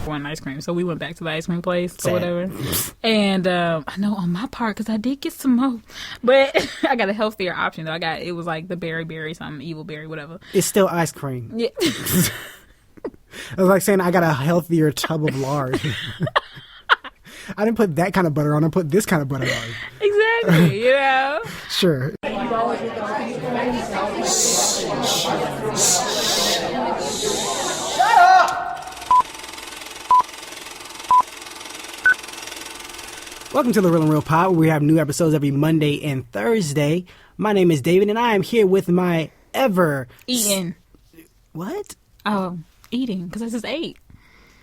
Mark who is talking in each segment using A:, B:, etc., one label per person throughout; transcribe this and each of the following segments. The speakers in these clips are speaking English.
A: want ice cream, so we went back to the ice cream place or whatever. And I know on my part, because I did get some more, but I got a healthier option though. It was like the berry, something evil berry, whatever.
B: It's still ice cream.
A: Yeah.
B: It was like saying I got a healthier tub of lard. I didn't put that kind of butter on. I put this kind of butter on.
A: Exactly, you know.
B: Sure. Welcome to the Real and Real Pod, where we have new episodes every Monday and Thursday. My name is David, and I am here with my
A: eating.
B: What?
A: Oh, eating, because I just ate.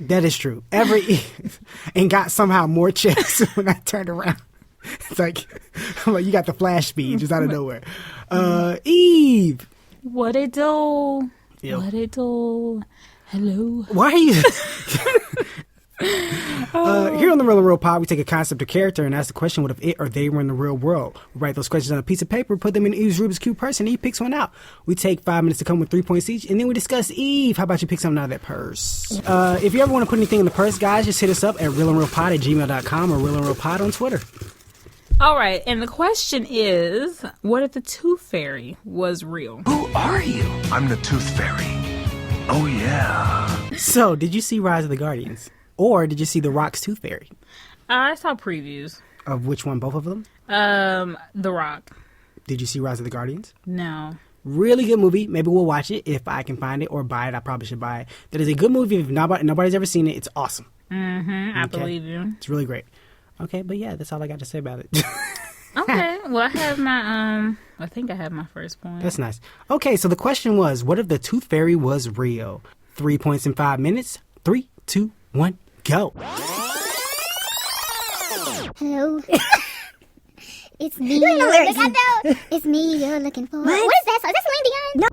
B: That is true. And got somehow more checks when I turned around. It's like, I'm like, you got the flash speed just out of nowhere. Eve.
A: What it do?
B: Yep.
A: What it do? Hello.
B: Why are you... Here on the Real and Real Pod, we take a concept or character and ask the question, what if it or they were in the real world? We write those questions on a piece of paper, put them in Eve's Rubik's Cube purse, and Eve picks one out. We take 5 minutes to come with 3 points each, and then we discuss. Eve, how about you pick something out of that purse? If you ever want to put anything in the purse, guys, just hit us up at reelinrealpod@gmail.com or reelinrealpod on Twitter.
A: All right, and the question is, what if the Tooth Fairy was real?
C: Who are you? I'm the Tooth Fairy. Oh, yeah.
B: So, did you see Rise of the Guardians? Or did you see The Rock's Tooth Fairy?
A: I saw previews.
B: Of which one? Both of them?
A: The Rock.
B: Did you see Rise of the Guardians?
A: No.
B: Really good movie. Maybe we'll watch it if I can find it or buy it. I probably should buy it. That is a good movie. If nobody's ever seen it, it's awesome.
A: Mm-hmm. I believe you.
B: It's really great. Okay, but yeah, that's all I got to say about it.
A: Okay. Well, I have my, I think I have my first point.
B: That's nice. Okay, so the question was, what if the Tooth Fairy was real? 3 points in 5 minutes. 3, 2, 1, go.
D: Hello. It's me. You know lyrics. It's me you're looking for. What is that song? Is that Celine Dion?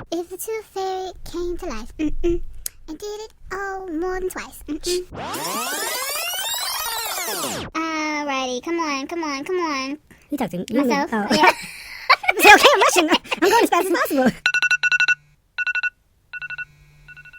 D: No. If the Tooth Fairy came to life and did it all more than twice. Alrighty, come on.
E: You talk to
D: myself.
E: Oh.
D: Yeah.
E: Say, okay, I'm rushing. I'm going as fast as possible.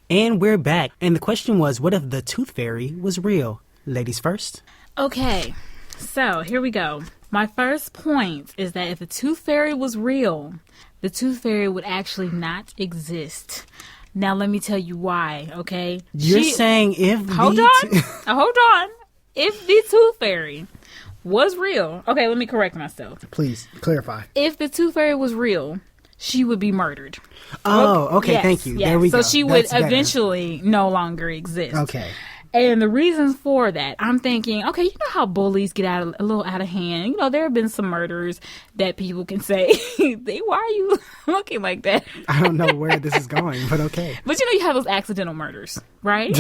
B: And we're back. And the question was, what if the Tooth Fairy was real? Ladies first.
A: Okay, so here we go. My first point is that if the Tooth Fairy was real, the Tooth Fairy would actually not exist. Now, let me tell you why, okay?
B: You're saying if
A: Hold on. If the Tooth Fairy was real... Okay, let me correct myself.
B: Please, clarify.
A: If the Tooth Fairy was real, she would be murdered.
B: Oh, okay,
A: yes,
B: thank you.
A: Yes.
B: There we go.
A: So she would eventually no longer exist.
B: Okay.
A: And the reasons for that, I'm thinking, okay, you know how bullies get a little out of hand. You know, there have been some murders that people can say, why are you looking like that?
B: I don't know where this is going, but okay.
A: But you know, you have those accidental murders, right?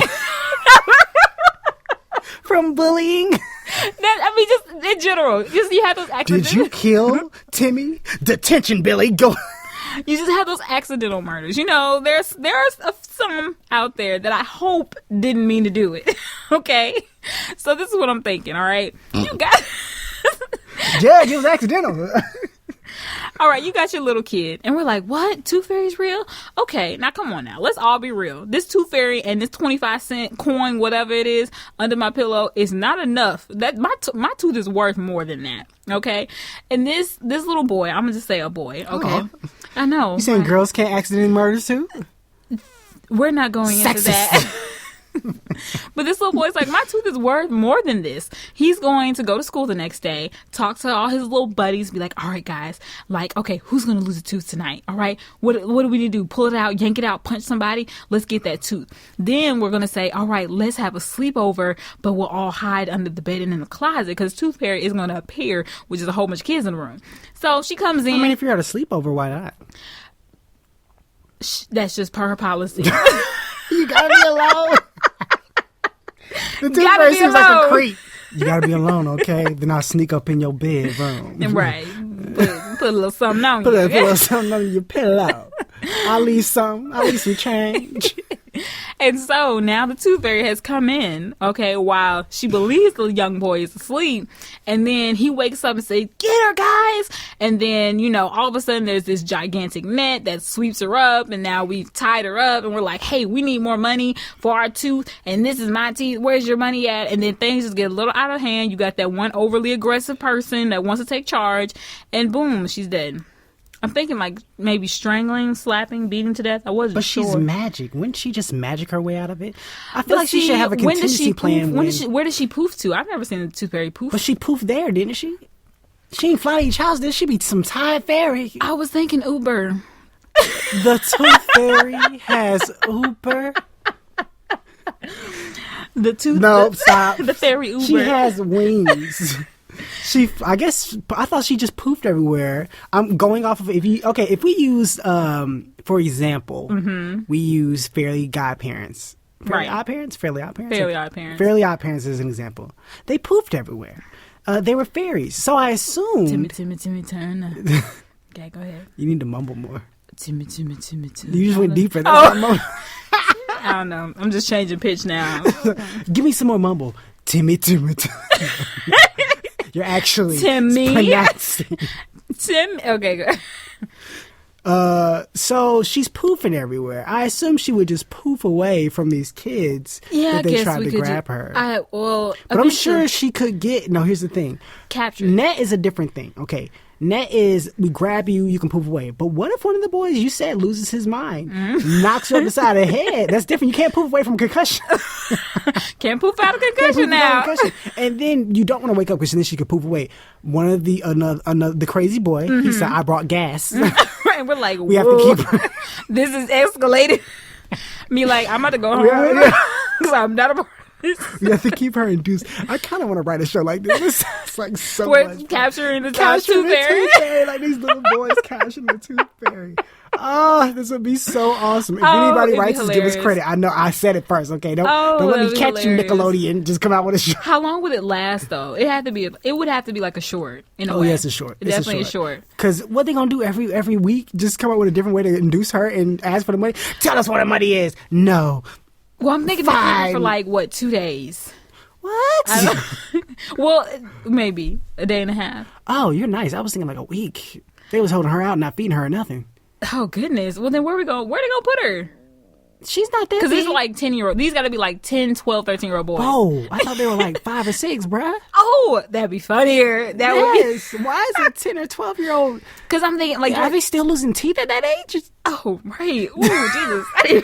B: From bullying?
A: Just in general. Just you have those accidental...
B: Did you kill Timmy? Detention, Billy. Go...
A: You just have those accidental murders. You know, there's some out there that I hope didn't mean to do it. Okay? So this is what I'm thinking, all right? You got...
B: Judge, it was accidental.
A: All right, you got your little kid. And we're like, what? Tooth Fairy's real? Okay, now come on now. Let's all be real. This Tooth Fairy and this 25-cent coin, whatever it is, under my pillow is not enough. That my tooth is worth more than that. Okay? And this little boy, I'm going to just say a boy, okay?
B: Aww.
A: I know.
B: You saying girls can't accidentally murder too?
A: We're not going into that. But this little boy's like, my tooth is worth more than this. He's going to go to school the next day, talk to all his little buddies, be like, all right, guys, like, okay, who's going to lose a tooth tonight? All right, what do we need to do? Pull it out, yank it out, punch somebody? Let's get that tooth. Then we're going to say, all right, let's have a sleepover, but we'll all hide under the bed and in the closet because Tooth Fairy is going to appear, which is a whole bunch of kids in the room. So she comes in.
B: I mean, if you're at a sleepover, why not?
A: That's just per her policy.
B: You gotta be alone. The Tooth Fairy seems like a creep. You gotta be alone, okay? Then I'll sneak up in your bedroom.
A: Right. Put a little something on you.
B: Put a little something on your pillow. I'll leave some change.
A: And And so now the tooth fairy has come in, okay, while she believes the young boy is asleep. And then he wakes up and says, get her, guys. And then, you know, all of a sudden there's this gigantic net that sweeps her up. And now we've tied her up and we're like, hey, we need more money for our tooth. And this is my teeth. Where's your money at? And then things just get a little out of hand. You got that one overly aggressive person that wants to take charge. And boom, she's dead. I'm thinking like maybe strangling, slapping, beating to death. I wasn't sure.
B: But she's magic. Wouldn't she just magic her way out of it? I feel like she should have a contingency plan.
A: Where did she poof to? I've never seen the tooth fairy poof.
B: But she poofed there, didn't she? She ain't fly to each house. There should be some Tide Fairy.
A: I was thinking Uber.
B: The tooth fairy has Uber. Stop.
A: The fairy Uber.
B: She has wings. I thought she just poofed everywhere. I'm going off of if we use for example, we use Fairly Godparents. Fairly Odd Parents is an example. They poofed everywhere. They were fairies. So I assumed
A: Timmy Turner. Okay, go ahead.
B: You need to mumble more.
A: Timmy.
B: You just went deeper.
A: I don't know. I'm just changing pitch now.
B: Give me some more mumble. Timmy. You're actually
A: Timmy.
B: pronouncing.
A: Tim. Okay, good.
B: So she's poofing everywhere. I assume she would just poof away from these kids if they tried to grab her. But I'm sure she could get. No, here's the thing.
A: Capture.
B: Net is a different thing. Okay. Net is we grab you, you can poof away. But what if one of the boys you said loses his mind, knocks you up the side of the head? That's different. You can't poof away from concussion.
A: Can't poof out of concussion now.
B: And then you don't want to wake up because then she could poof away. One of the crazy boy, he said, "I brought gas."
A: And we're like,
B: we have to keep her.
A: This is escalated. Me like, I'm about to go home because I'm not a part of this.
B: We have to keep her induced. I kind of want to write a show like this. It's like so
A: we're
B: much
A: capturing the
B: tooth
A: fairy.
B: Like these little boys capturing the tooth fairy. Oh, this would be so awesome. If anybody writes this, give us credit. I know I said it first. Okay, don't let me catch you, Nickelodeon. Just come out with a show.
A: How long would it last though? It would have to be like a short.
B: Yes, it's short.
A: It's definitely a short.
B: Because what they gonna do every week? Just come up with a different way to induce her and ask for the money. Tell us what the money is. No.
A: Well, I'm thinking that for like 2 days.
B: What?
A: Well, maybe a day and a half.
B: Oh, you're nice. I was thinking like a week. They was holding her out, not feeding her or nothing.
A: Oh goodness. Well, then where they gonna put her?
B: She's not that big.
A: Because these are like 10-year-old. These got to be like 10, 12, 13-year-old boys.
B: Oh, I thought they were like 5 or 6, bruh.
A: Oh, that'd be funnier. That would be.
B: Why is it 10 or 12-year-old?
A: Because I'm thinking, like,
B: are they still losing teeth at that age?
A: Oh, right. Ooh, Jesus.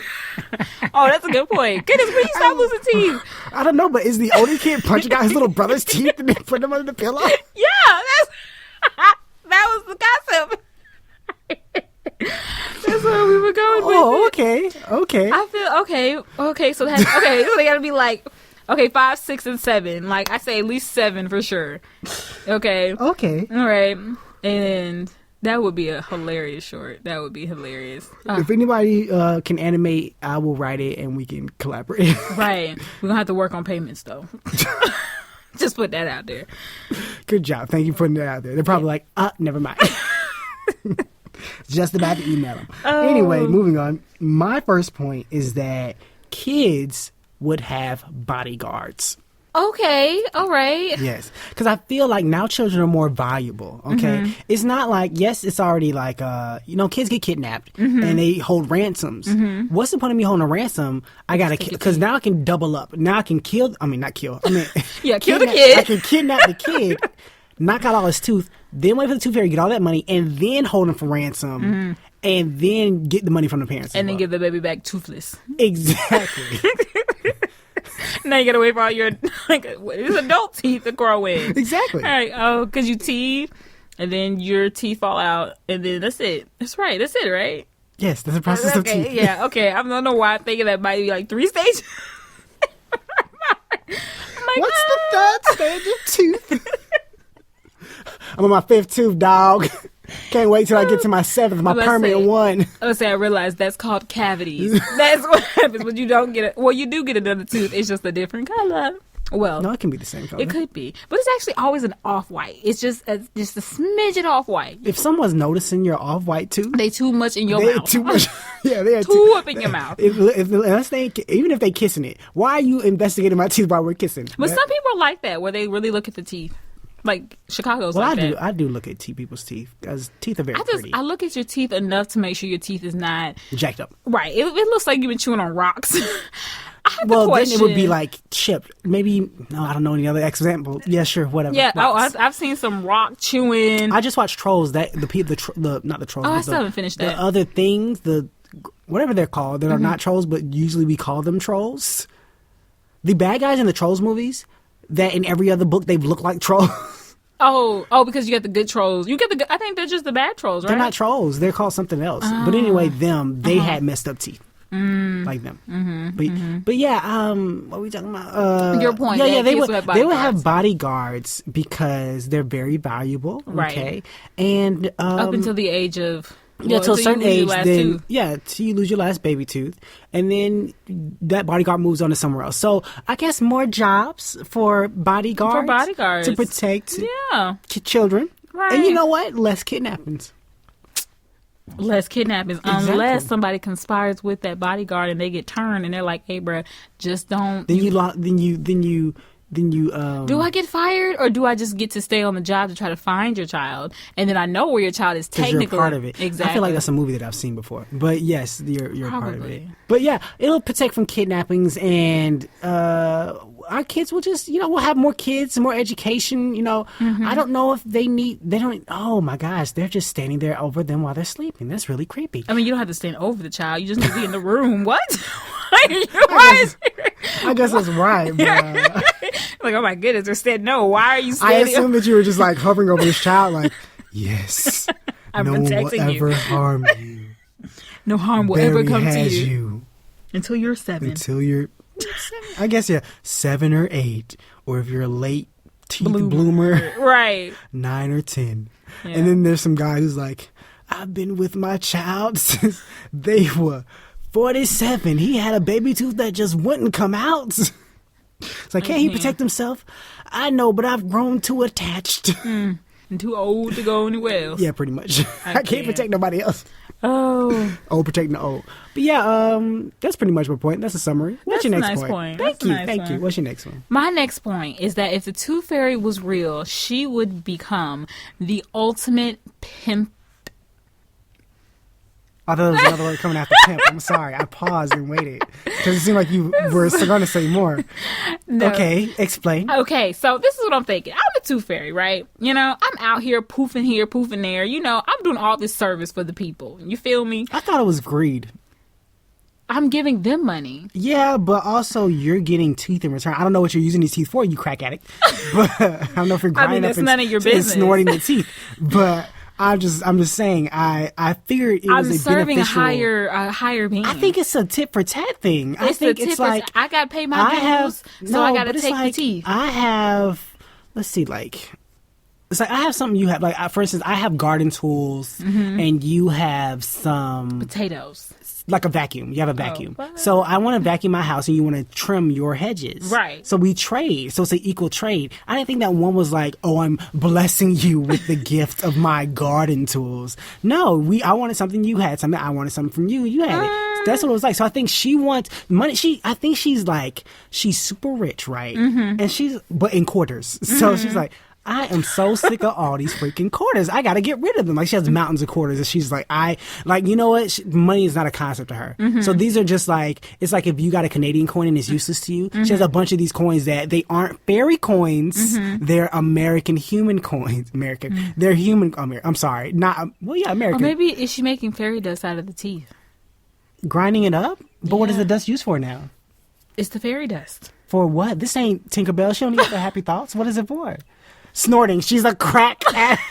A: Oh, that's a good point. Goodness, when you stop losing teeth?
B: I don't know, but is the older kid punching out his little brother's teeth and then putting them under the pillow?
A: Yeah, that was the concept. That's where we were going with it.
B: Okay.
A: I feel okay. So so they gotta be like 5, 6, and 7. Like I say, at least 7 for sure. Okay.
B: All
A: right. And that would be a hilarious short. That would be hilarious.
B: If anybody can animate, I will write it and we can collaborate.
A: Right. We're gonna have to work on payments though. Just put that out there.
B: Good job. Thank you for putting that out there. They're probably like, never mind. Just about to email them. Anyway, moving on. My first point is that kids would have bodyguards.
A: Okay, all right.
B: Yes, because I feel like now children are more valuable. Okay, it's not like it's already like kids get kidnapped and they hold ransoms. What's the point of me holding a ransom? I gotta because now I can double up. Now I can kill the kid. I can kidnap the kid, knock out all his tooth, then wait for the tooth fairy, get all that money, and then hold him for ransom, and then get the money from the parents,
A: and then give the baby back toothless.
B: Exactly.
A: Now you gotta wait for all your it's adult teeth to grow in.
B: Exactly.
A: All right. Oh, because you teeth, and then your teeth fall out, and then that's it. That's right. That's it, right?
B: Yes, that's the process of teeth.
A: Yeah. Okay. I don't know why I'm thinking that might be like 3 stages.
B: What's the third stage of tooth? I'm on my 5th tooth, dog. Can't wait till I get to my 7th, my permanent one.
A: I realized that's called cavities. That's what happens when you don't get it. Well, you do get another tooth. It's just a different color. Well,
B: No, it can be the same color.
A: it could be, but it's actually always an off-white. It's just a smidget off-white.
B: If someone's noticing your off-white tooth,
A: They too much in your
B: they're
A: mouth.
B: too much. Yeah, they're
A: Too up in your mouth.
B: Unless even if they kissing it, why are you investigating my teeth while we're kissing?
A: But some people are like that, where they really look at the teeth. Like Chicago's
B: Well,
A: like that.
B: I do look at people's teeth because teeth are very pretty.
A: I look at your teeth enough to make sure your teeth is not
B: Jacked up.
A: right. It looks like you've been chewing on rocks. I have
B: Well,
A: the
B: then
A: question.
B: it would be like chipped. Maybe I don't know any other example. Yeah, sure, whatever.
A: Yeah. Oh,
B: Rocks.
A: I've seen some rock chewing.
B: I just watched Trolls. That not the Trolls.
A: Oh, I
B: but
A: still haven't finished that.
B: The other things, whatever they're called, that are
A: Mm-hmm.
B: not trolls, but usually we call them trolls. The bad guys in the Trolls movies, that in every other book they look like trolls.
A: Oh, because you get the good trolls. You get the good, I think they're just the bad trolls, right?
B: They're not trolls. They're called something else. But anyway, they had messed up teeth. Like them. But yeah, what are we talking about?
A: Your point.
B: Yeah,
A: that
B: they
A: kids
B: would
A: with
B: they would have
A: bodyguards.
B: bodyguards because they're very valuable.
A: Right.
B: Okay. And
A: Up until the age of
B: yeah, till a certain
A: you lose your
B: age,
A: last
B: then
A: tooth.
B: till you lose your last baby tooth, and then that bodyguard moves on to somewhere else. So I guess more jobs for bodyguards to protect
A: Yeah.
B: children.
A: Right.
B: And you know what? Less kidnappings.
A: Less kidnappings,
B: Exactly.
A: unless somebody conspires with that bodyguard and they get turned and they're like, "Hey, bruh, just don't."
B: Then you
A: Do I get fired, or do I just get to stay on the job to try to find your child, and then I know where your child is
B: because
A: technically
B: you're part of it.
A: Exactly.
B: I feel like that's a movie that I've seen before. But yes, you're part of it.
A: Probably.
B: But yeah, it'll protect from kidnappings, and our kids will just we'll have more kids, more education. I don't know if they don't. Oh my gosh, they're just standing there over them while they're sleeping. That's really creepy.
A: I mean, you don't have to stand over the child. You just need to be in the room. What? Why
B: I guess that's right. But,
A: like, oh my goodness, they're standing. No, why are you
B: I
A: standing?
B: assume that you were just like hovering over this child, like, yes,
A: I'm
B: no one will
A: protecting you.
B: ever harm you.
A: No harm will ever
B: Barry
A: come to
B: has
A: you until you're 7.
B: until you're, I guess, 7 or 8, or if you're a late teeth bloomer,
A: Right.
B: 9 or 10.
A: Yeah.
B: And then there's some guy who's like, I've been with my child since they were 47. He had a baby tooth that just wouldn't come out. It's like, can't he protect himself? I know, but I've grown too attached.
A: And too old to go anywhere else.
B: Yeah, pretty much. I can't
A: can't.
B: protect nobody else.
A: Oh.
B: Old protecting the old. But yeah, that's pretty much my point. That's a summary. What's
A: That's
B: your
A: a
B: next
A: nice point.
B: Thank
A: That's a
B: you.
A: nice
B: Thank
A: one.
B: you. What's your next one?
A: My next point is that if the tooth fairy was real, she would become the ultimate pimp.
B: I thought there was another word coming after pimp. I'm sorry. I paused and waited because it seemed like you were going to say more.
A: No.
B: Okay, explain.
A: Okay, so this is what I'm thinking. I'm a tooth fairy, right? I'm out here, poofing there. I'm doing all this service for the people. You feel me?
B: I thought it was greed.
A: I'm giving them money.
B: Yeah, but also you're getting teeth in return. I don't know what you're using these teeth for, you crack addict. But I don't know if you're grinding
A: that's
B: up and,
A: none of your
B: and
A: business.
B: snorting the teeth. But I'm just saying. I figured it was
A: I'm
B: a
A: serving
B: beneficial.
A: a higher being.
B: I think it's a tit for tat thing. I
A: it's
B: think
A: the
B: it's
A: tip.
B: like
A: I got to pay my dues, so I got to
B: but it's
A: take
B: like,
A: the teeth.
B: I have. Let's see, it's like I have something you have. Like for instance, I have garden tools, and you have some
A: Potatoes.
B: like a vacuum. You have a vacuum.
A: what?
B: So I want to vacuum my house, and you want to trim your hedges.
A: Right.
B: So we trade. So it's an equal trade. I didn't think that one was like, oh, I'm blessing you with the gift of my garden tools. No, I wanted something, you had something. I wanted something from you. You had it. That's what it was like. So I think she wants money. I think she's super rich, right? And but in quarters. So she's like, I am so sick of all these freaking quarters. I got to get rid of them. Like, she has mountains of quarters, and she's like, you know what? Money is not a concept to her. So these are just it's like if you got a Canadian coin and it's useless to you. She has a bunch of these coins that they aren't fairy coins. They're American human coins. They're human. I'm sorry. American.
A: Or maybe is she making fairy dust out of the teeth?
B: Grinding it up? But what is
A: Yeah.
B: the dust used for now?
A: It's the fairy dust.
B: For what? This ain't Tinkerbell. She don't need the happy thoughts. What is it for? Snorting. She's a crack addict.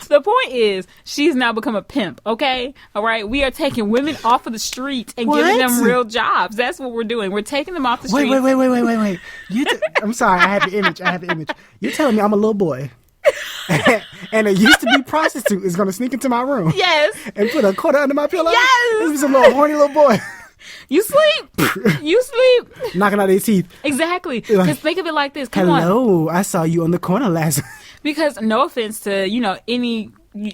A: The point is, she's now become a pimp, okay? All right? We are taking women off of the street and giving
B: What?
A: them real jobs. That's what we're doing. We're taking them off the street.
B: Wait. I'm sorry. I have the image. You're telling me I'm a little boy. And a used to be prostitute is going to sneak into my room.
A: Yes.
B: And put a quarter under my pillow?
A: Yes.
B: This is a little horny little boy.
A: You sleep. You sleep.
B: knocking out their teeth.
A: Exactly. Because think of it like this. Come on.
B: Hello, I saw you on the corner last.
A: Because no offense to,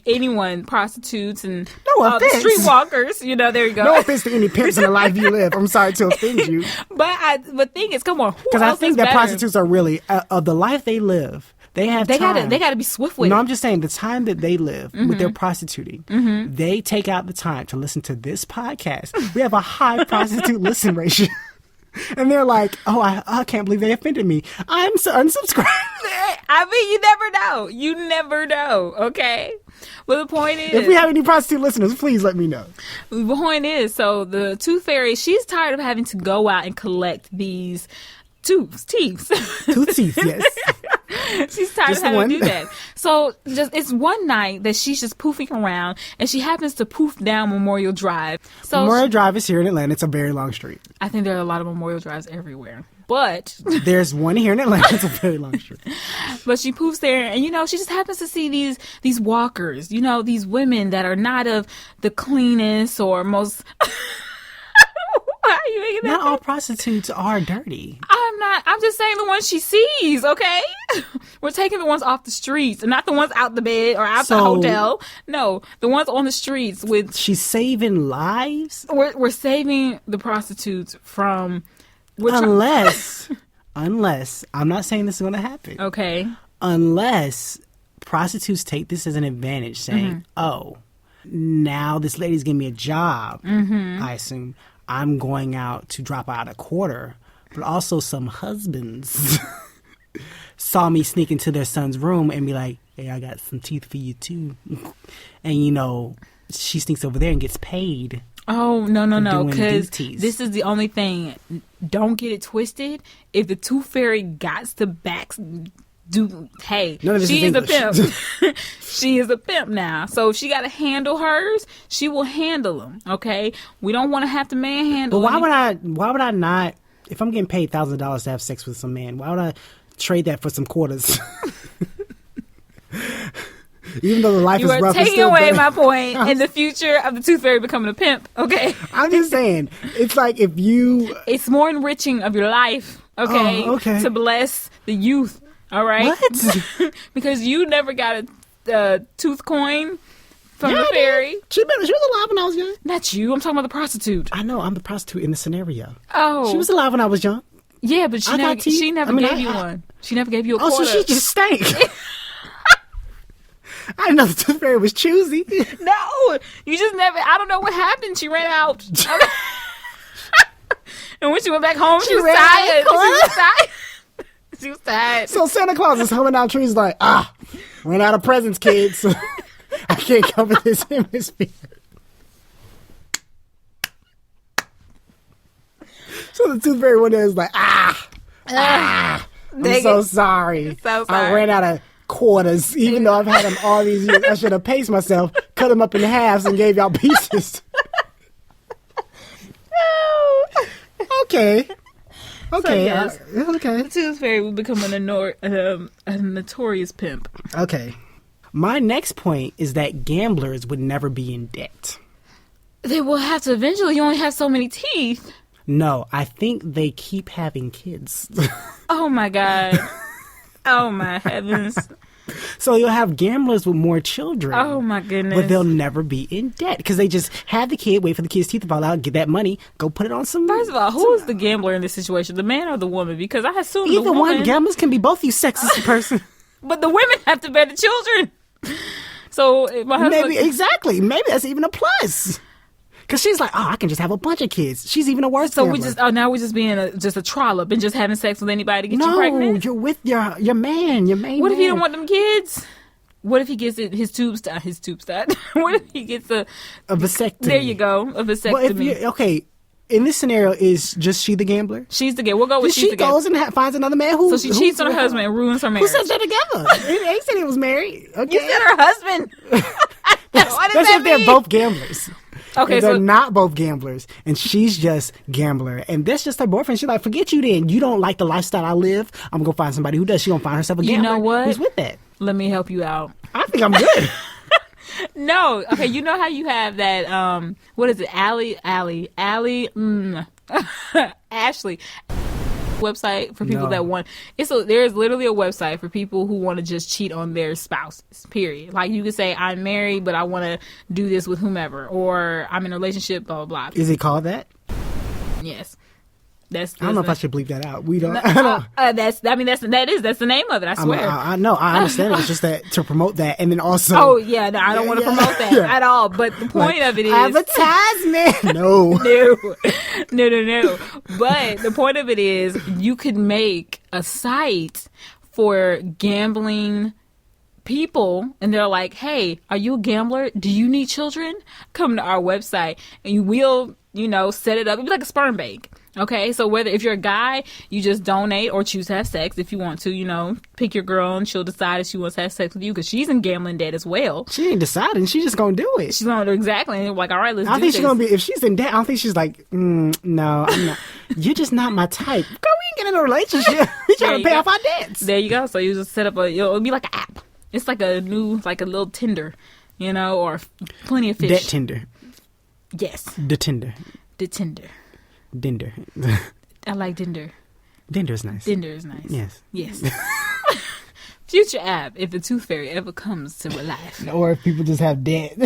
A: anyone, prostitutes and
B: No offense.
A: streetwalkers, there you go.
B: No offense to any pimps in the life you live. I'm sorry to offend you.
A: But thing is, come on.
B: Because I think that prostitutes are really, of the life they live, they have time.
A: They gotta be swift with it.
B: No, I'm just saying the time that they live with their prostituting, they take out the time to listen to this podcast. We have a high prostitute listen ratio. And they're like, oh, I can't believe they offended me. I'm unsubscribed.
A: I mean, you never know. You never know, okay? Well, the point is...
B: If we have any prostitute listeners, please let me know.
A: The point is, so the Tooth Fairy, she's tired of having to go out and collect these teeth.
B: Tooth teeth, yes.
A: She's tired
B: Just
A: of having
B: one?
A: to do that. So it's one night that she's just poofing around, and she happens to poof down Memorial Drive. So
B: Memorial Drive is here in Atlanta. It's a very long street.
A: I think there are a lot of Memorial Drives everywhere. But
B: there's one here in Atlanta. It's a very long street.
A: But she poofs there, and she just happens to see these walkers. These women that are not of the cleanest or most. Why are you making that?
B: Not all prostitutes are dirty.
A: I'm not. I'm just saying the ones she sees. Okay, we're taking the ones off the streets, and not the ones out the bed or out the hotel. No, the ones on the streets with.
B: She's saving lives.
A: We're saving the prostitutes from.
B: Unless I'm not saying this is going to happen.
A: Okay.
B: Unless prostitutes take this as an advantage, saying, "Oh, now this lady's giving me a job." I assume I'm going out to drop out a quarter, but also some husbands saw me sneak into their son's room and be like, "Hey, I got some teeth for you too," and she sneaks over there and gets paid.
A: Oh, no, because this is the only thing. Don't get it twisted. If the Tooth Fairy gots to she is a pimp. She is a pimp now. So if she got to handle hers, she will handle them, okay? We don't want to have to manhandle
B: them. But why would I not, if I'm getting paid $1,000 to have sex with some man, why would I trade that for some quarters? Even though the life is rough.
A: You are taking away my point in the future of the Tooth Fairy becoming a pimp, okay?
B: I'm just saying, it's like if you...
A: It's more enriching of your life, okay?
B: Oh, okay.
A: To bless the youth, all right?
B: What?
A: Because you never got a tooth coin from the fairy.
B: She was alive when I was young.
A: Not you. I'm talking about the prostitute.
B: I know. I'm the prostitute in the scenario.
A: Oh.
B: She was alive when I was young.
A: Yeah, but she never gave you one. She never gave you a quarter.
B: Oh, so she just stank. I didn't know the Tooth Fairy was choosy.
A: No, you just never. I don't know what happened. She ran out, and when she went back home, she was tired. She was tired.
B: So Santa Claus is humming down trees like, ran out of presents, kids. I can't cover this hemisphere. So the Tooth Fairy one day is like, I'm so sorry. I ran out of quarters, even though I've had them all these years. I should have paced myself, cut them up in halves, and gave y'all pieces. Okay.
A: So, yes,
B: okay.
A: The Tooth Fairy will become a notorious pimp.
B: Okay. My next point is that gamblers would never be in debt.
A: They will have to eventually. You only have so many teeth.
B: No, I think they keep having kids.
A: Oh my God. Oh my heavens.
B: So you'll have gamblers with more children.
A: Oh my goodness.
B: But they'll never be in debt because they just have the kid, wait for the kid's teeth to fall out, get that money, go put it on some...
A: First of all, who is the gambler in this situation? The man or the woman? Because I assume
B: either
A: the woman...
B: one. Gamblers can be both, you sexist person.
A: But the women have to bear the children. So my husband...
B: Maybe, exactly. Maybe that's even a plus. Because she's like, I can just have a bunch of kids. She's even a worse gambler.
A: Now we're just being just a trollop and just having sex with anybody to get you pregnant?
B: No, you're with your man, your main
A: What if
B: man.
A: he don't want them kids? What if he gets his tubes tied? What if he gets a
B: vasectomy?
A: There you go, a vasectomy.
B: Okay, in this scenario, is just she the gambler?
A: She's the gambler. We'll go with she's the gambler.
B: She goes and finds another man who...
A: So she cheats on her husband and ruins her marriage.
B: Who said they're together? They said he was married. Okay.
A: You said her husband. What does that mean?
B: They're both gamblers.
A: Okay,
B: they're not both gamblers, and she's just gambler, and that's just her boyfriend. She's like, forget you then. You don't like the lifestyle I live. I'm gonna go find somebody who does. She gonna find herself a gambler.
A: You know what?
B: Who's with that?
A: Let me help you out.
B: I think I'm good.
A: No, okay. You know how you have that? What is it? Ashley. website for people
B: No.
A: that want. There's literally a website for people who want to just cheat on their spouses. Period. Like you could say, I'm married, but I want to do this with whomever, or I'm in a relationship. Blah blah blah.
B: Is it called that?
A: Yes.
B: I don't know if I should bleep that out. We don't.
A: That's the name of it. I swear.
B: I know. I understand it. It's just that to promote that, and then also.
A: Oh yeah, no, I don't want to promote that at all. But the point of it is
B: advertisement. No.
A: No. But the point of it is, you could make a site for gambling people, and they're like, "Hey, are you a gambler? Do you need children? Come to our website, and we'll, set it up. It'd be like a sperm bank." Okay, so if you're a guy, you just donate or choose to have sex if you want to, pick your girl and she'll decide if she wants to have sex with you because she's in gambling debt as well.
B: She ain't deciding. She's just going to do it.
A: She's going to exactly. And like, all right, let's do this.
B: I think she's going to be, if she's in debt, I don't think she's like, no, I'm not. You're just not my type. Girl, we ain't getting in a relationship. We trying to pay off our debts.
A: There you go. So you just set up it'll be like an app. It's like a little Tinder, or Plenty of Fish.
B: Debt Tinder.
A: Yes.
B: The Tinder. Dinder.
A: I like Dinder.
B: Dinder is nice.
A: Dinder is nice.
B: Yes.
A: Future app, if the Tooth Fairy ever comes to real life.
B: Or if people just have debt.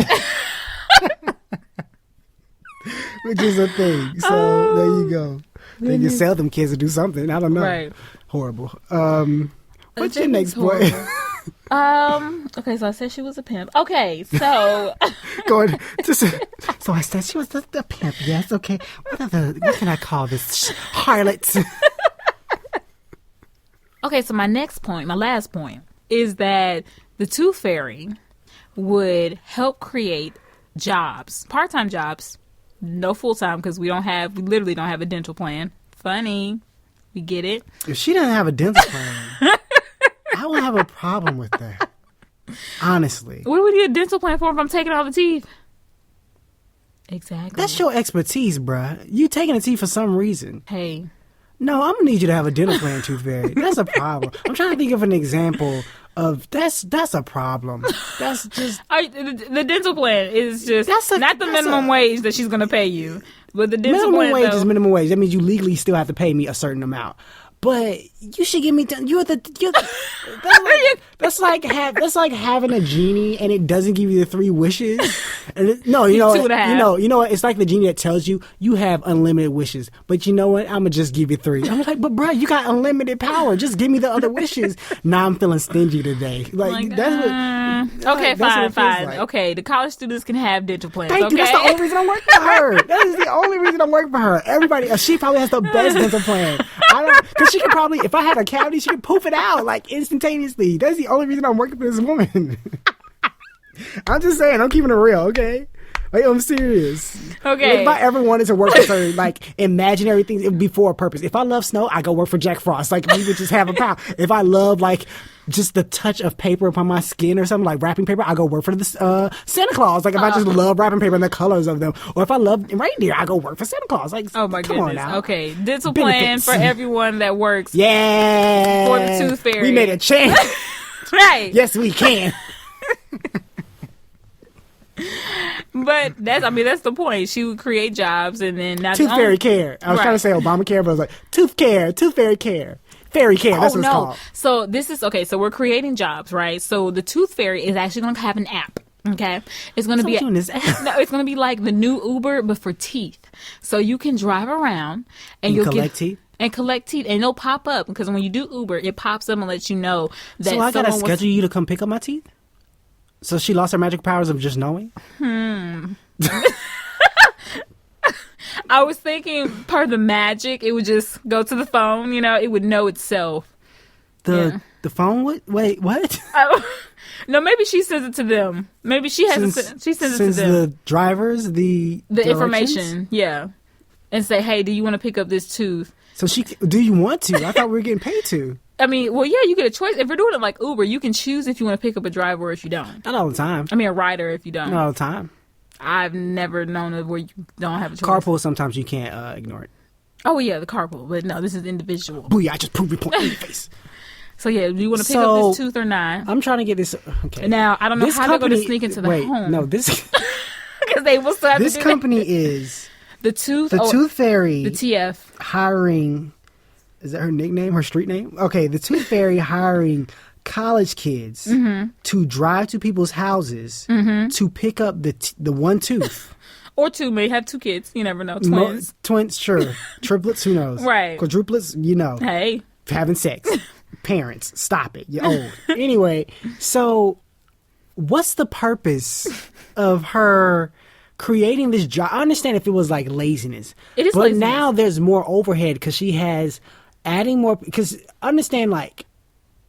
B: Which is a thing. So there you go. They can sell them kids to do something. I don't know.
A: Right.
B: Horrible. What's your next point?
A: Okay, so I said she was a pimp. Okay, so
B: so I said she was the pimp. Yes, okay. What can I call this? Harlot.
A: Okay, so my last point is that the Tooth Fairy would help create jobs, part-time jobs, no full-time because we literally don't have a dental plan. Funny. We get it.
B: If she doesn't have a dental plan, I would have a problem with that. Honestly.
A: What do we need a dental plan for if I'm taking all the teeth? Exactly.
B: That's your expertise, bruh. You taking the teeth for some reason.
A: Hey.
B: No, I'm going to need you to have a dental plan, Tooth Fairy. That's a problem. I'm trying to think of an example of that's a problem. That's just...
A: the dental plan is just not the minimum wage that she's going to pay you. But the dental
B: minimum
A: plan,
B: wage is minimum wage. That means you legally still have to pay me a certain amount. But you should give me. That's like having a genie and it doesn't give you the 3 wishes. And you know what? It's like the genie that tells you have unlimited wishes, but you know what? I'm gonna just give you 3. I'm like, but bro, you got unlimited power. Just give me the other wishes. Now I'm feeling stingy today.
A: Okay, fine. Like. Okay, the college students can have dental plans.
B: Thank you. That's the only reason I'm working for her. That is the only reason I'm working for her. Everybody, she probably has the best dental plan. Because she could probably, if I had a cavity, she could poof it out like instantaneously. That's the only reason I'm working for this woman. I'm just saying, I'm keeping it real, okay? Like, I'm serious.
A: Okay.
B: If I ever wanted to work for certain, like, imaginary things, it would be for a purpose. If I love snow, I go work for Jack Frost. Like, we would just have a power. If I love, like, just the touch of paper upon my skin or something, like wrapping paper, I go work for the Santa Claus. Like, if I just love wrapping paper and the colors of them. Or if I love reindeer, I go work for Santa Claus. Like,
A: oh my
B: come
A: goodness.
B: on now.
A: Okay. Dental plan for everyone that works.
B: Yeah.
A: For the Tooth Fairy.
B: We made a change.
A: Right.
B: Yes, we can.
A: But that's the point. She would create jobs and then now
B: Tooth Fairy Care. I was trying to say Obamacare, but I was like, Tooth Fairy Care. Fairy Care, that's what it's called.
A: So this is, okay, so we're creating jobs, right? So the Tooth Fairy is actually going to have an app. Okay, it's going to be
B: this app.
A: No, it's going to be like the new Uber, but for teeth. So you can drive around and you'll
B: collect teeth.
A: And collect teeth, and they'll pop up because when you do Uber, it pops up and lets you know that.
B: So I gotta schedule you to come pick up my teeth. So she lost her magic powers of just knowing.
A: I was thinking, per the magic, it would just go to the phone. It would know itself.
B: The phone would wait. What?
A: No, maybe she sends it to them. Maybe she has. She sends it to them.
B: The drivers the
A: information, yeah, and say, "Hey, do you want to pick up this tooth?"
B: So do you want to? I thought we were getting paid to.
A: I mean, well, yeah, you get a choice. If we're doing it like Uber, you can choose if you want to pick up a driver or if you don't.
B: Not all the time.
A: I mean, a rider if you don't.
B: Not all the time.
A: I've never known it where you don't have a choice.
B: Carpool, sometimes you can't ignore it.
A: Oh, yeah, the carpool. But no, this is individual.
B: Booyah, I just proved your point in your face.
A: So, yeah, do you want to pick up this tooth or not?
B: I'm trying to get this. Okay.
A: Now, I don't know how they're going to sneak into the home.
B: No, this.
A: Because they will still have
B: this company is.
A: The Tooth
B: Fairy.
A: The TF.
B: Hiring Is that her nickname? Her street name? Okay, the Tooth Fairy hiring college kids to drive to people's houses to pick up the one tooth.
A: Or two, may have two kids. You never know. Twins.
B: Twins, sure. Triplets, who knows?
A: Right.
B: Quadruplets, you know.
A: Hey.
B: Having sex. Parents, stop it. You're old. Anyway, so what's the purpose of her creating this job? I understand if it was like laziness.
A: It is
B: but
A: laziness.
B: now there's more overhead because she has adding more. Because understand, like,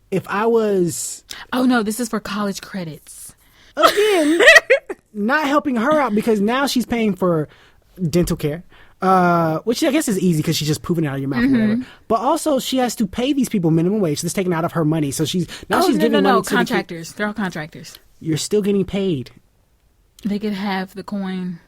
B: if I was.
A: Oh, no, this is for college credits.
B: Again, not helping her out because now she's paying for dental care. Which I guess is easy because she's just pooping it out of your mouth or whatever. But also she has to pay these people minimum wage. So it's taken out of her money. So she's giving money to
A: contractors. They're all contractors.
B: You're still getting paid.
A: They could have the coin.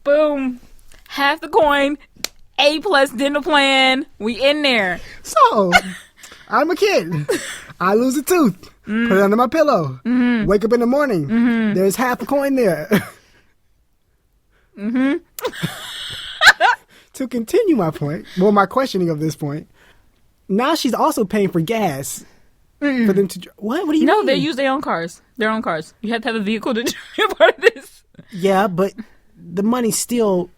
A: Boom. Half the coin. A+ dental plan. We in there.
B: So, I'm a kid. I lose a tooth. Put it under my pillow. Wake up in the morning. There's half a coin there. To continue my point, well, my questioning of this point, now she's also paying for gas for them to. What do you mean?
A: No, they use their own cars. Their own cars. You have to have a vehicle to be a part of this.
B: Yeah, but the money's still.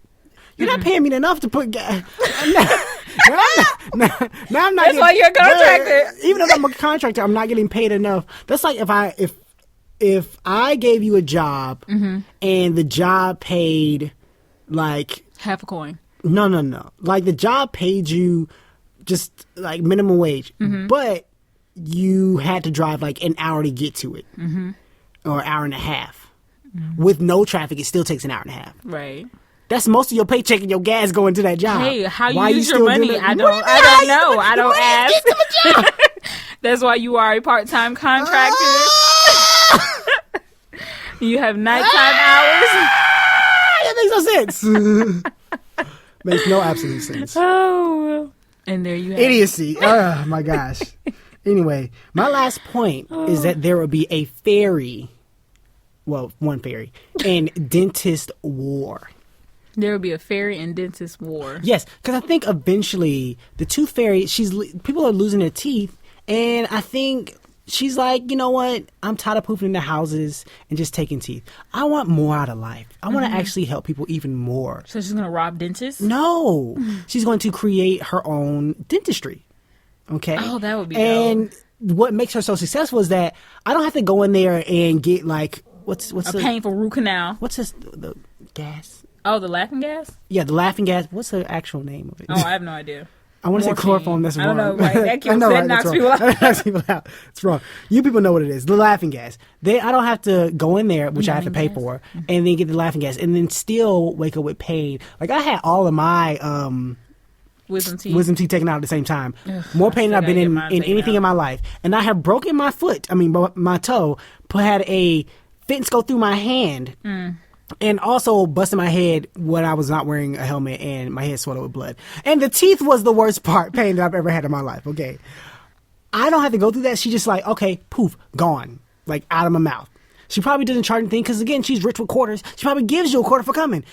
B: You're not paying me enough to put gas. Now I'm not.
A: That's why you're a contractor.
B: Even if I'm a contractor, I'm not getting paid enough. That's like if I gave you a job and the job paid like
A: half a coin.
B: No. Like the job paid you just like minimum wage, but you had to drive like an hour to get to it, or an hour and a half. With no traffic, it still takes an hour and a half.
A: Right.
B: That's most of your paycheck and your gas going to that job.
A: Hey, how
B: Why
A: you use your
B: still
A: money?
B: doing that?
A: I don't know. I don't ask. That's why you are a part-time contractor. You have nighttime hours.
B: That makes no sense. Makes no absolute sense.
A: Oh, and there you have
B: Idiocy. Oh my gosh. Anyway, my last point is that there will be a fairy. Well, one fairy and dentist war.
A: There will be a fairy and dentist war.
B: Yes, because I think eventually the tooth fairy, people are losing their teeth, and I think she's like, you know what? I'm tired of pooping in the houses and just taking teeth. I want more out of life. I want to actually help people even more.
A: So she's going to rob dentists?
B: No, she's going to create her own dentistry. Okay.
A: Oh, that would be
B: And what makes her so successful is that I don't have to go in there and get like what's
A: a painful root canal.
B: What's this? The gas.
A: Oh, the laughing gas?
B: Yeah, the laughing gas. What's the actual name of it?
A: Oh, I have no idea.
B: I want to say chloroform. That's wrong.
A: I don't know. Right? That kills. That knocks people out.
B: That knocks people out. It's wrong. You people know what it is. The laughing gas. I don't have to go in there, which I have to pay for, and then get the laughing gas, and then still wake up with pain. Like I had all of my
A: wisdom teeth
B: taken out at the same time. More pain than I've been in anything in my life, and I have broken my foot. I mean, my toe. Had a fence go through my hand. And also busted my head when I was not wearing a helmet and my head swelled with blood. And the teeth was the worst pain that I've ever had in my life, okay? I don't have to go through that. She just like, okay, poof, gone. Like, out of my mouth. She probably doesn't charge anything because, again, she's rich with quarters. She probably gives you a quarter for coming.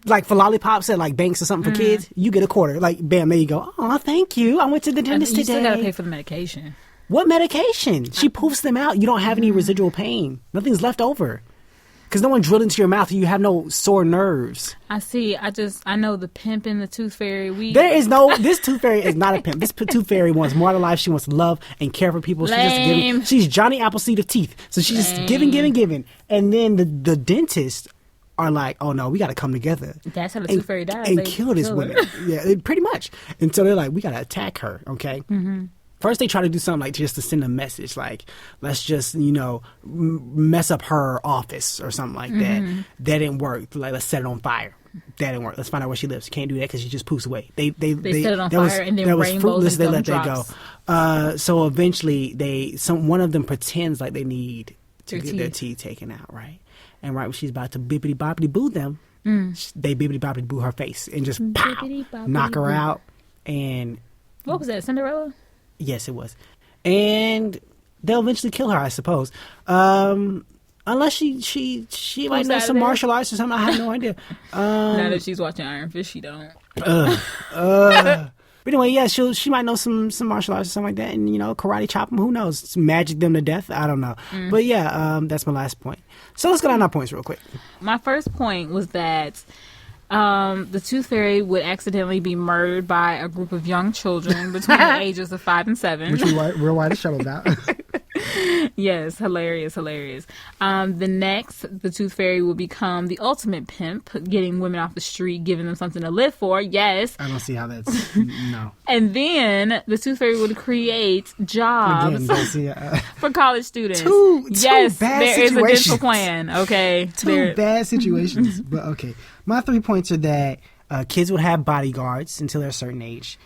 B: Like for lollipops at like banks or something for kids, you get a quarter. Like, bam, there you go. Oh, thank you. I went to the dentist today.
A: You still got to pay for the medication.
B: What medication? She poofs them out. You don't have any residual pain. Nothing's left over. Because no one drilled into your mouth. You have no sore nerves.
A: I see. I know the pimp and the tooth fairy.
B: This tooth fairy is not a pimp. This tooth fairy wants more out of life. She wants love and care for people. She's Johnny Appleseed of teeth. So she's just giving. And then the dentists are like, oh no, we got to come together.
A: That's how the tooth fairy dies.
B: And kill this woman. Yeah, pretty much. And so they're like, we got to attack her, okay? Mm-hmm. First, they try to do something like just to send a message, like, let's just, mess up her office or something like that. That didn't work. Like, let's set it on fire. That didn't work. Let's find out where she lives. Can't do that because she just poofs away. They set it on fire and then rainbows and
A: they let that
B: go. So eventually, one of them pretends like they need to get their teeth taken out, right? And right when she's about to bippity-boppity-boo them, they bippity-boppity-boo her face and just pow, knock her out. And
A: what was that, Cinderella?
B: Yes, it was. And they'll eventually kill her, I suppose. Unless she might know some martial arts or something. I have no idea.
A: Now that she's watching Iron Fist, she don't.
B: But anyway, yeah, she might know some martial arts or something like that, and karate chop them. Who knows? Magic them to death. I don't know. But yeah, that's my last point. So let's go down our points real quick.
A: My first point was that the Tooth Fairy would accidentally be murdered by a group of young children between the ages of 5 and 7.
B: Which we'll write a show about.
A: Yes, hilarious. The next, the Tooth Fairy will become the ultimate pimp, getting women off the street, giving them something to live for. Yes.
B: I don't see how that's... No.
A: And then the Tooth Fairy would create jobs for college students.
B: Two
A: yes,
B: bad
A: there is a
B: situations.
A: dental plan. Okay.
B: Two bad situations. But okay. My 3 points are that kids would have bodyguards until they're a certain age.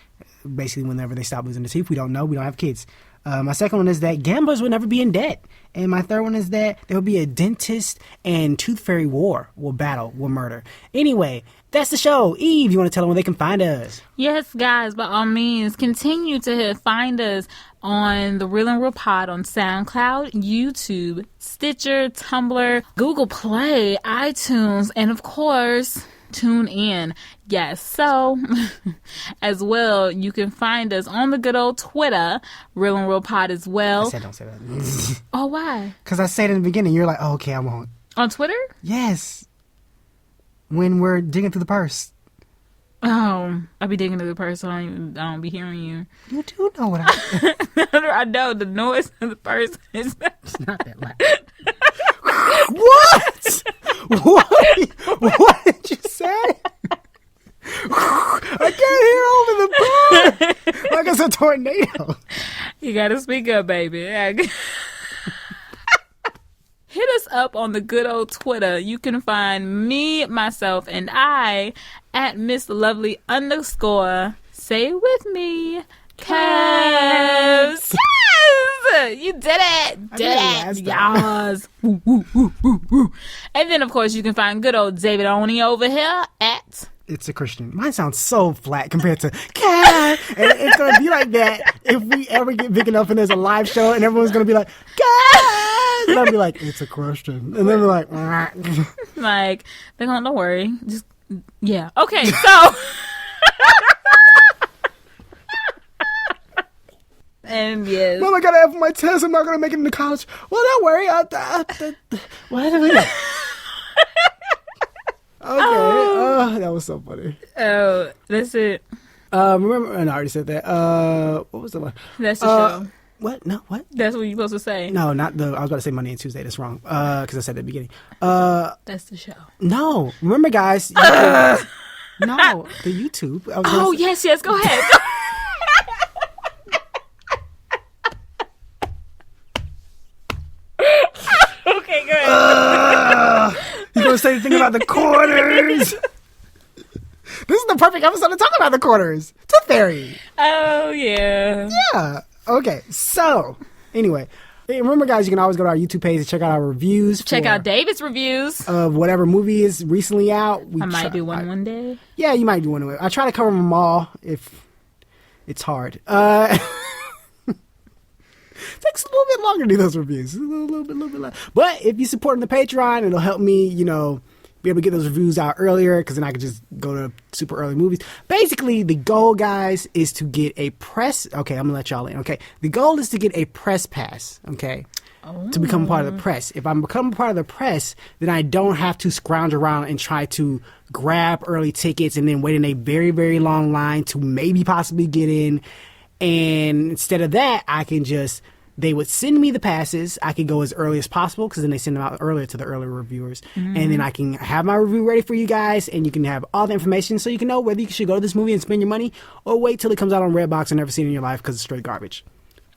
B: Basically, whenever they stop losing their teeth. We don't know. We don't have kids. My second one is that gamblers would never be in debt. And my third one is that there will be a dentist and Tooth Fairy war. Will murder. Anyway, that's the show. Eve, you want to tell them where they can find us?
A: Yes, guys, by all means, continue to find us on the Real and Real Pod on SoundCloud, YouTube, Stitcher, Tumblr, Google Play, iTunes, and of course, tune in. Yes, so as well, you can find us on the good old Twitter, Real and Real Pod as well.
B: I said don't say that.
A: Oh, why?
B: Because I said in the beginning, you're like, oh, okay, I won't.
A: On Twitter?
B: Yes. When we're digging through the purse.
A: Oh, I be digging through the purse, so I don't be hearing you.
B: You do know what I...
A: I know the noise of the purse is
B: not that loud. What? What did you say? I can't hear over the bird. Like it's a tornado.
A: You gotta speak up, baby. Hit us up on the good old Twitter. You can find me, myself, and I at Miss Lovely _ say it with me, Cavs. Yes! You did it! Did it! Yes! Woo, woo, woo, woo, woo. And then, of course, you can find good old David Oni over here at...
B: It's a Christian. Mine sounds so flat compared to Cat. And it's going to be like that if we ever get big enough and there's a live show and everyone's going to be like, Cat! And I'll be like, it's a Christian. And then we're like,
A: like, they're going, don't worry. Just, yeah. Okay, so... And yes.
B: Mom, I gotta have my test. I'm not gonna make it into college. Well, don't worry. What? Okay. That was so funny.
A: Oh, that's it.
B: Remember? And I already said that. What was the one?
A: That's the show.
B: What? No, what?
A: That's what you're supposed to say.
B: No, not the. I was about to say Monday and Tuesday. That's wrong. Because I said at the beginning.
A: That's the show.
B: No, remember, guys. No, the YouTube.
A: Oh yes. Go ahead. Okay, good.
B: You're going to say anything about the quarters? This is the perfect episode to talk about the quarters. Tooth Fairy.
A: Oh, yeah.
B: Yeah. Okay. So, anyway. Remember, guys, you can always go to our YouTube page and check out our reviews.
A: Check out David's reviews.
B: Of whatever movie is recently out.
A: I might do one day.
B: Yeah, you might do one. I try to cover them all if it's hard. It takes a little bit longer to do those reviews. A little bit longer. But if you support on the Patreon, it'll help me, be able to get those reviews out earlier because then I can just go to super early movies. Basically, the goal, guys, is to get a press... Okay, I'm going to let y'all in, okay? The goal is to get a press pass, okay? Oh. To become part of the press. If I'm becoming part of the press, then I don't have to scrounge around and try to grab early tickets and then wait in a very, very long line to maybe possibly get in. And instead of that, I can just... They would send me the passes. I could go as early as possible because then they send them out earlier to the earlier reviewers. Mm-hmm. And then I can have my review ready for you guys and you can have all the information so you can know whether you should go to this movie and spend your money or wait till it comes out on Redbox and never seen it in your life because it's straight garbage.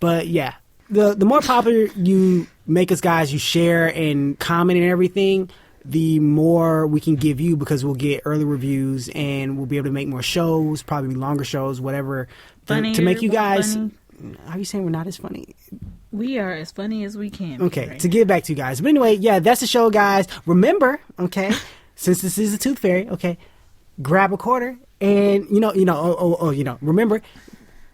B: But yeah, the more popular you make us, guys, you share and comment and everything, the more we can give you because we'll get early reviews and we'll be able to make more shows, probably longer shows, whatever, to make you guys... Funny. Are you saying we're not as funny?
A: We are as funny as we can.
B: Okay, right to give back to you guys. But anyway, yeah, that's the show, guys. Remember, okay, since this is the Tooth Fairy, okay, grab a quarter and remember,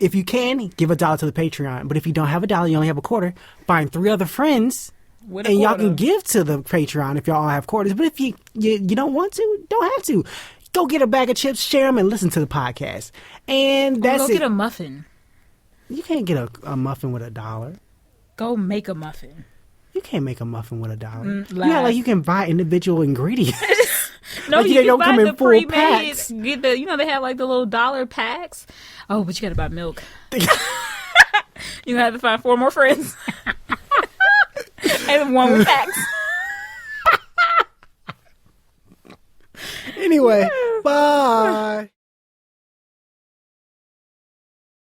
B: if you can, give $1 to the Patreon. But if you don't have $1, you only have a quarter, find 3 other friends,
A: With a
B: and y'all
A: quarter.
B: can give to the Patreon if y'all all have quarters. But if you don't want to, don't have to. Go get a bag of chips, share them, and listen to the podcast. And that's
A: Go
B: it.
A: get a muffin.
B: You can't get a muffin with $1.
A: Go make a muffin.
B: You can't make a muffin with $1.
A: Lies.
B: Yeah, like you can buy individual ingredients.
A: No,
B: Like,
A: you
B: they
A: can
B: don't
A: buy
B: come in
A: the
B: full
A: pre-made.
B: packs.
A: Get the, they have like the little dollar packs. Oh, but you gotta buy milk. You have to find 4 more friends. And 1 with packs.
B: Anyway, bye.